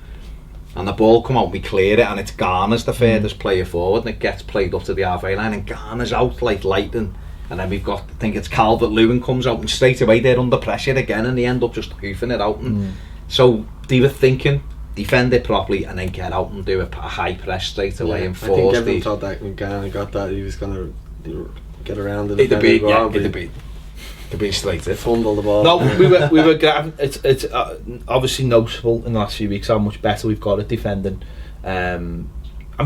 and the ball come out, we clear it, and it's Garner's the furthest player forward, and it gets played up to the halfway line, and Garner's out like lightning. And then we've got, I think it's Calvert-Lewin comes out, and straight away they're under pressure again, and they end up just hoofing it out. And so they were thinking, defend it properly, and then get out and do a high press straight away and force.
I think everyone thought that McGibbon got that he was going to get around the
it'd be straight in.
Fumble the ball.
No, we were it's obviously noticeable in the last few weeks how much better we've got at defending, and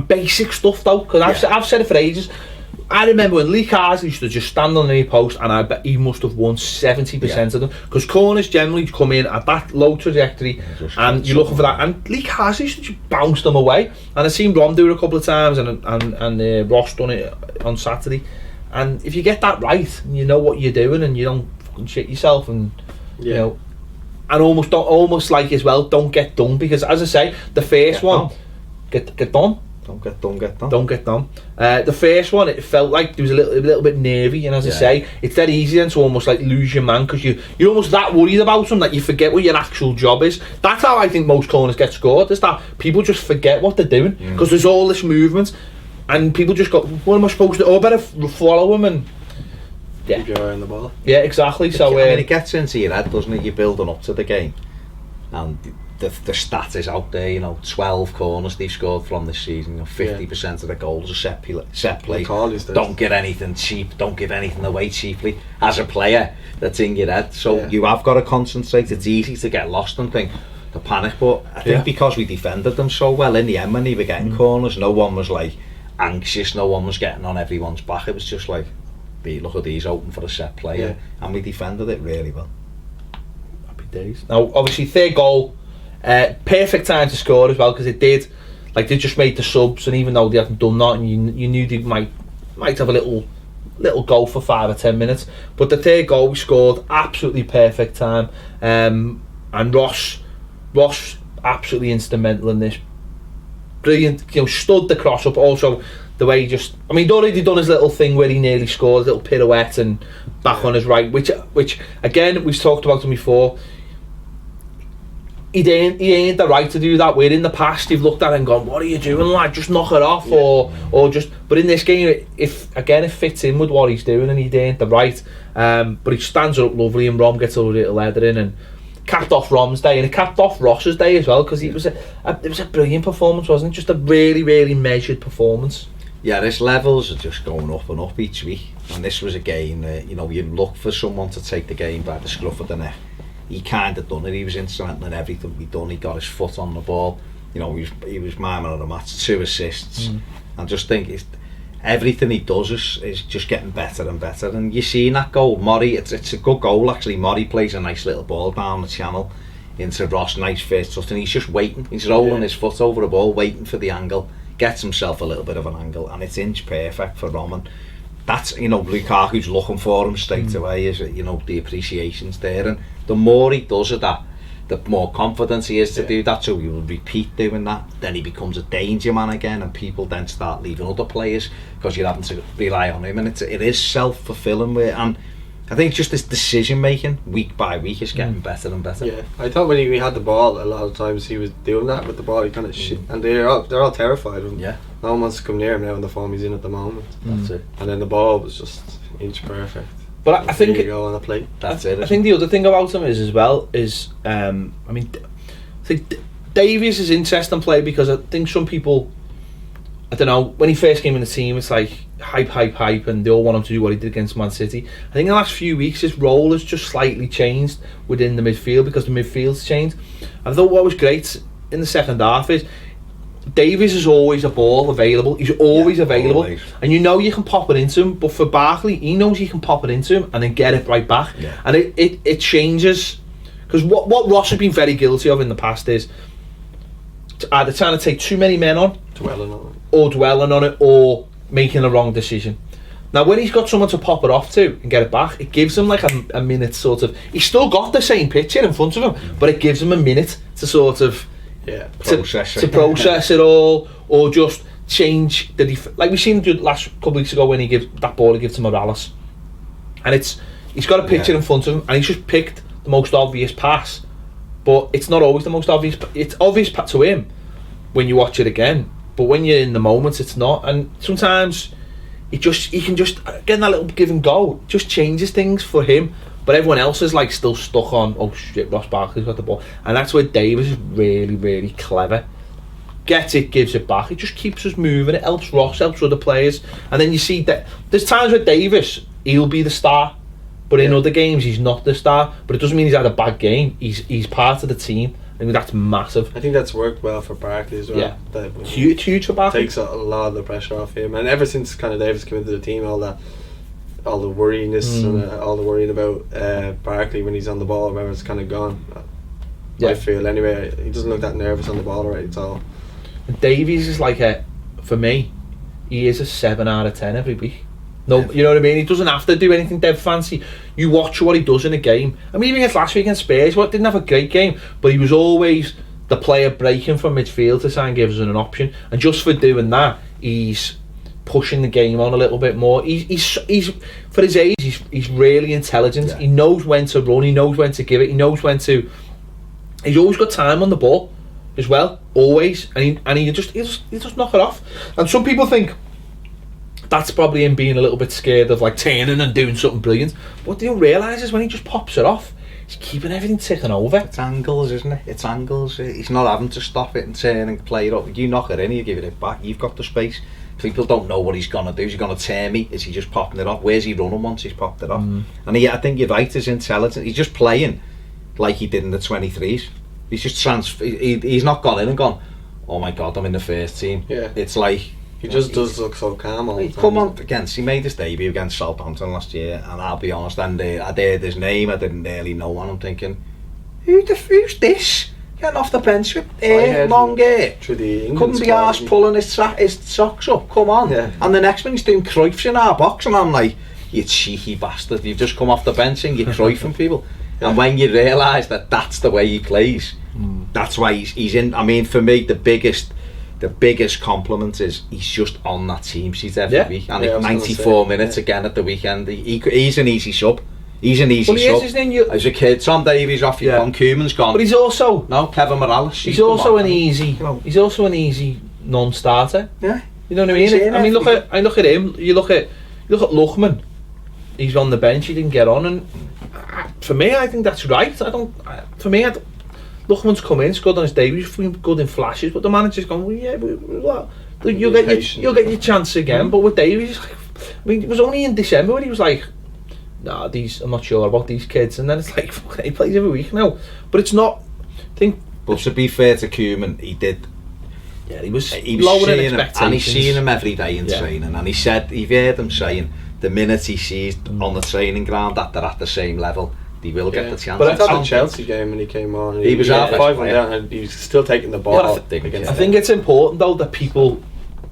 basic stuff though, because I've said it for ages. I remember when Lee Carsley used to just stand on the near post, and I bet he must have won 70% of them, because corners generally come in at that low trajectory, and you're looking for that, and Lee Carsley used to just bounce them away. And I've seen Ron do it a couple of times, and Ross done it on Saturday. And if you get that right, and you know what you're doing, and you don't fucking shit yourself, and you know, and almost like as well, don't get done, because as I say, the first one, get done.
Don't get done.
Don't get done. The first one, it felt like there was a little bit nervy, and as I say, it's dead easy then to almost like lose your man, because you're almost that worried about them that you forget what your actual job is. That's how I think most corners get scored. Is that people just forget what they're doing, because there's all this movement. And people just go, what am I supposed to do? Oh, I better follow him and
keep your eye on the ball.
Yeah, exactly. So
I mean, it gets into your head, doesn't it? You're building up to the game, and the stat is out there. 12 corners they've scored from this season. 50% of the goals are set play. Don't get anything cheap. Don't give anything away cheaply. As a player, that's in your head. So you have got to concentrate. It's easy to get lost and think. To panic, but I think because we defended them so well in the end when they were getting corners, no one was like anxious, no one was getting on everyone's back. It was just like, look at these open for a set play, and we defended it really well.
Happy days. Now obviously third goal, perfect time to score as well, because it did, like, they just made the subs, and even though they hadn't done that, and you knew they might have a little go for 5 or 10 minutes, but the third goal we scored, absolutely perfect time, and Ross absolutely instrumental in this. Brilliant, stood the cross up. Also, the way he'd already done his little thing where he nearly scored, a little pirouette and back on his right, which again, we've talked about him before. He ain't the right to do that. Where in the past you've looked at it and gone, what are you doing, lad? Just knock it off, or just. But in this game, it fits in with what he's doing, and he ain't the right. But he stands up lovely, and Rom gets a little header in, and capped off Rom's day, and it capped off Ross's day as well, because it was a brilliant performance, wasn't it? Just a really, really measured performance.
Yeah, his levels are just going up and up each week, and this was a game that, you look for someone to take the game by the scruff of the neck. He kind of done it. He was instrumental in everything we'd done. He got his foot on the ball. He was my man of the match, 2 assists, and just think everything he does is just getting better and better. And you see in that goal, Murray, it's a good goal actually. Murray plays a nice little ball down the channel into Ross, nice first touch, and he's just waiting. He's rolling his foot over the ball, waiting for the angle, gets himself a little bit of an angle, and it's inch perfect for Roman. That's, Lukaku's looking for him straight away, is the appreciation's there, and the more he does of that, the more confidence he is to do that, so he will repeat doing that. Then he becomes a danger man again, and people then start leaving other players because you're having to rely on him, and it is self-fulfilling. And I think just this decision making week by week is getting better and better.
Yeah, I thought when he had the ball, a lot of times he was doing that with the ball. He kind of shit, and they're all terrified of him.
Yeah,
no one wants to come near him now in the form he's in at the moment.
That's it.
And then the ball was just inch perfect.
But I think
you go on the plate.
That's it.
I think the other thing about him is I think Davies is interesting play, because I think some people, I don't know, when he first came in the team, it's like hype, and they all want him to do what he did against Man City. I think in the last few weeks his role has just slightly changed within the midfield, because the midfield's changed. I thought what was great in the second half is Davies is always a ball available. He's always available, always. And you can pop it into him. But for Barkley, he knows you can pop it into him and then get it right back. Yeah. And it changes, because what Ross has been very guilty of in the past is either trying to take too many men on, dwelling on it, or making a wrong decision. Now, when he's got someone to pop it off to and get it back, it gives him like a minute sort of. He's still got the same picture in front of him, but it gives him a minute to sort of to process it all, or just change the like we seen last couple weeks ago when he gives that ball he gives to Morales, and he's got a picture in front of him and he's just picked the most obvious pass, but it's not always the most obvious. It's obvious to him when you watch it again, but when you're in the moment it's not, and sometimes he can just get that little give and go, it just changes things for him. But everyone else is like still stuck on, oh shit, Ross Barkley's got the ball. And that's where Davis is really, really clever. Gets it, gives it back. It just keeps us moving. It helps Ross, helps other players. And then you see that there's times where Davis, he'll be the star. But in other games, he's not the star. But it doesn't mean he's had a bad game. He's part of the team. I mean, that's massive.
I think that's worked well for Barkley as well.
Yeah, huge for Barkley.
Takes a lot of the pressure off him. And ever since kind of Davis came into the team, all the worryiness and all the worrying about Barkley when he's on the ball, whatever, it's kind of gone. I feel anyway. He doesn't look that nervous on the ball right at all.
Davies is like for me, he is a 7 out of 10 every week. No, you know what I mean? He doesn't have to do anything dead fancy. You watch what he does in a game. I mean, even against last week against Spurs, didn't have a great game, but he was always the player breaking from midfield to try and give us an option. And just for doing that, he's pushing the game on a little bit more. He's for his age, he's really intelligent. He knows when to run, he knows when to give it, he knows when to. He's always got time on the ball as well, always, and he just knock it off. And some people think that's probably him being a little bit scared of like turning and doing something brilliant. What they don't realise is when he just pops it off, he's keeping everything ticking over.
It's angles, isn't it? It's angles. He's not having to stop it and turn and play it up. You knock it in, you give it back. You've got the space. People don't know what he's going to do. Is he going to turn me? Is he just popping it off? Where's he running once he's popped it off? And I think you're right, he's intelligent. He's just playing like he did in the 23s. He's just he's not gone in and gone, oh my god, I'm in the first team. Yeah. It's like
he just does look so calm all the time.
Come on, he made his debut against Southampton last year, and I'll be honest, I heard his name, I didn't really know, and I'm thinking, who's this? Getting off the bench with long hair. Couldn't be arsed pulling his socks up, come on. Yeah. And the next one he's doing Cruyffs in our box, and I'm like, you cheeky bastard, you've just come off the bench and you're Cruyffing people. And when you realise that that's the way he plays, that's why he's in. I mean, for me, the biggest compliment is he's just on that team sheet every week, and 94 minutes again at the weekend. He's an easy sub. He's an easy sub. As a kid, Tom Davies off your gone, Koeman's gone.
But he's also
Kevin Morales.
He's also an easy non-starter. Yeah, you know what I mean. I mean, look at him. You look at Luchman. He's on the bench. He didn't get on, and for me, I think that's right. Luchman's come in, scored on his debut, good in flashes, but the manager's gone, you'll get your chance again. But with Davies, like, I mean, it was only in December when he was like, nah, I'm not sure about these kids, and then it's like, he plays every week now. But it's not.
But to be fair to Koeman, he did.
Yeah, he was lowering expectations,
and he's seeing him every day in training, and he heard him saying, the minute he sees on the training ground that they're at the same level, he will get the chance.
But I thought the Chelsea game when he came on, he was out 5-1 down and he was still taking the ball.
I think it's important though that people,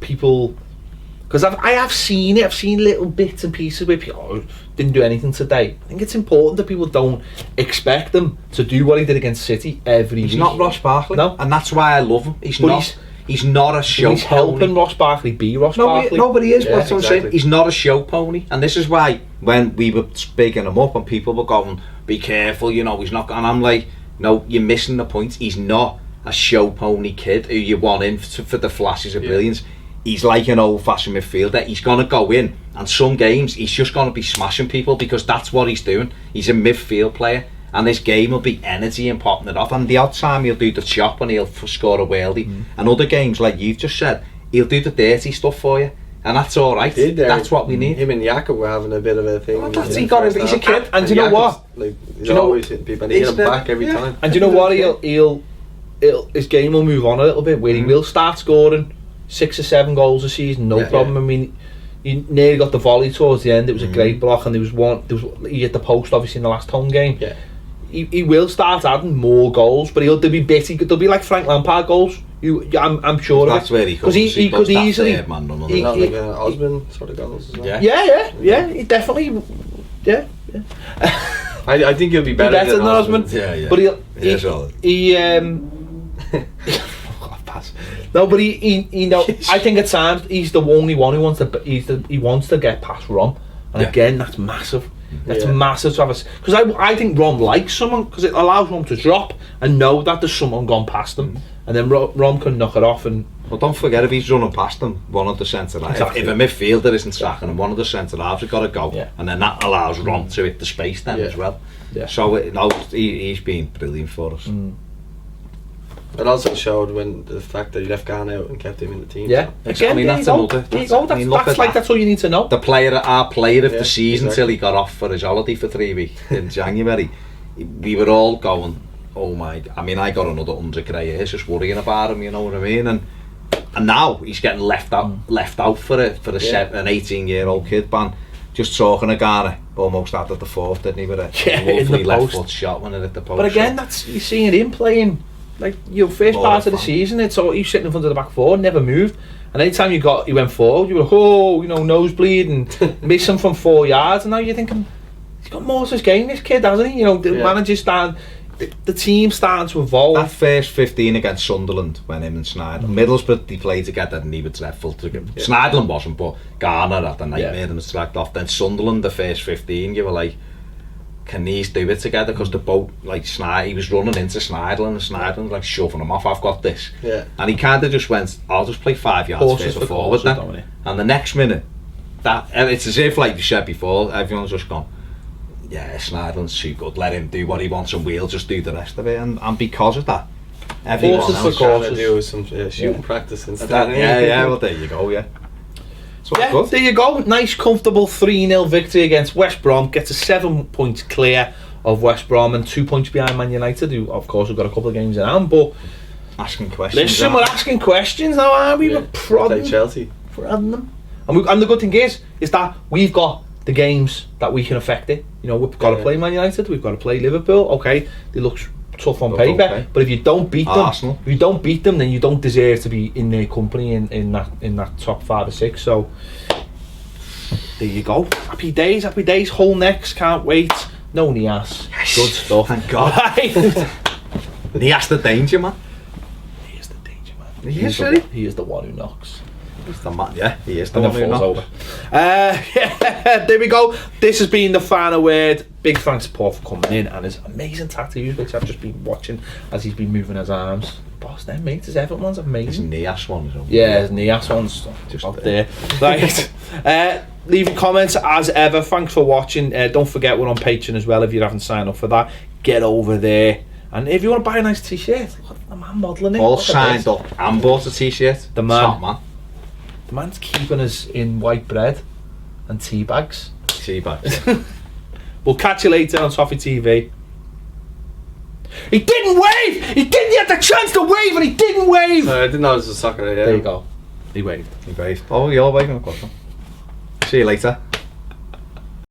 because I have seen it. I've seen little bits and pieces where people didn't do anything today. I think it's important that people don't expect them to do what he did against City every week.
He's not Ross Barkley,
no,
and that's why I love him. He's not a show pony. He's
helping Ross Barkley be Ross Barkley.
Nobody is, but that's what I'm saying. He's not a show pony. And this is why when we were bigging him up and people were going, be careful, he's not. And I'm like, no, you're missing the point. He's not a show pony kid who you want in for the flashes of brilliance. He's like an old-fashioned midfielder. He's going to go in, and some games he's just going to be smashing people because that's what he's doing. He's a midfield player. And this game will be energy and popping it off, and the odd time he'll do the chop and he'll score a worldie. And other games, like you've just said, he'll do the dirty stuff for you, and that's all right. That's what we need.
Him and Jakob were having a bit of a thing.
He's a kid,
and do you know what?
He's always hitting people, and he hit him back every time.
And do you know what? His game will move on a little bit, where he will start scoring 6 or 7 goals a season, no problem. I mean, he nearly got the volley towards the end. It was a great block, and he hit the post obviously in the last home game. Yeah. He will start adding more goals, but they'll be like Frank Lampard goals. I'm sure
that's of it. Where he comes.
Because he easily
Osman sort of goals as well.
Yeah. He definitely. Yeah.
I think he'll be better
than Osman.
Yeah.
But Pass. No, but he know. I think at times he's the only one who wants to. He wants to get past Rom, and again that's massive. That's massive to have us, because I think Rom likes someone, because it allows Rom to drop and know that there's someone gone past him, and then Rom can knock it off. And
well, don't forget, if he's running past him, one of the centre halves, if a midfielder isn't tracking him, one of the centre halves has got to go, and then that allows Rom to hit the space then as well. So he's been brilliant for us.
It also showed when the fact that he left Ghana out and kept him in the team.
Yeah,
again, I mean, that's another.
That's all you need to know.
The our player of the season till he got off for his holiday for 3 weeks in January. We were all going, oh my! I mean, I got another 100 grey hairs just worrying about him. You know what I mean? And now he's getting left out for an 18-year-old kid, man. Just talking to Ghana, almost out of the fourth, didn't he? With a lovely left foot shot when it hit the post.
But again, you're seeing him playing. Like your first part of the season, he's sitting in front of the back four, never moved. And anytime he went forward, you were nosebleed and miss him from 4 yards. And now you're thinking, he's got more to his game, this kid, hasn't he? The manager's starting, the team's starting to evolve.
That first 15 against Sunderland, when him and Snyder, Middlesbrough, they played together and he was dreadful. Snyderland wasn't, but Garner had a nightmare and was dragged off. Then Sunderland, the first 15, you were like, can these do it together? Because the boat, like Snyder, he was running into Snyder and Snyder was like shoving him off. I've got this, and he kind of just went, I'll just play 5 yards further forward then. And the next minute, it's as if, like you said before, everyone's just gone, yeah, Snyderland's too good, let him do what he wants and we'll just do the rest of it. And because of that, everyone else
trying to do some shooting practice instead.
Well there you go.
There you go. Nice, comfortable 3-0 victory against West Brom. Gets a 7 points clear of West Brom and 2 points behind Man United, who, of course, have got a couple of games in hand. But
asking questions.
Listen, we're asking questions now, aren't we? We're prodding
Chelsea.
Prodding them. And the good thing is that we've got the games that we can affect it. We've got to play Man United. We've got to play Liverpool. Okay, they look tough on paper, but if you don't beat
Arsenal.
them, then you don't deserve to be in their company in that top 5 or 6. So there you go. Happy days. Whole necks, can't wait. No Nias.
Yes.
Good stuff.
Thank God. Nias the danger man.
He is the danger man.
He
is the one who knocks.
He's the man. Yeah, he is the one who knocks.
Over. There we go. This has been the final word. Big thanks to Paul for coming in and his amazing tattoos, which I've just been watching as he's been moving his arms. Boss, them mate, his Everton one's amazing.
His Nias one's
his Nias one's just up there. Right. Leaving comments as ever. Thanks for watching. Don't forget we're on Patreon as well. If you haven't signed up for that, get over there. And if you want to buy a nice t-shirt, look at the man modelling it.
All signed up and bought a t-shirt.
The man.
Top man.
The man's keeping us in white bread and tea bags. We'll catch you later on Toffee TV. He didn't wave! He had the chance to wave and he didn't wave!
I didn't know it was a soccer.
There you go. He waved.
Oh, you're waving, of course. See you later.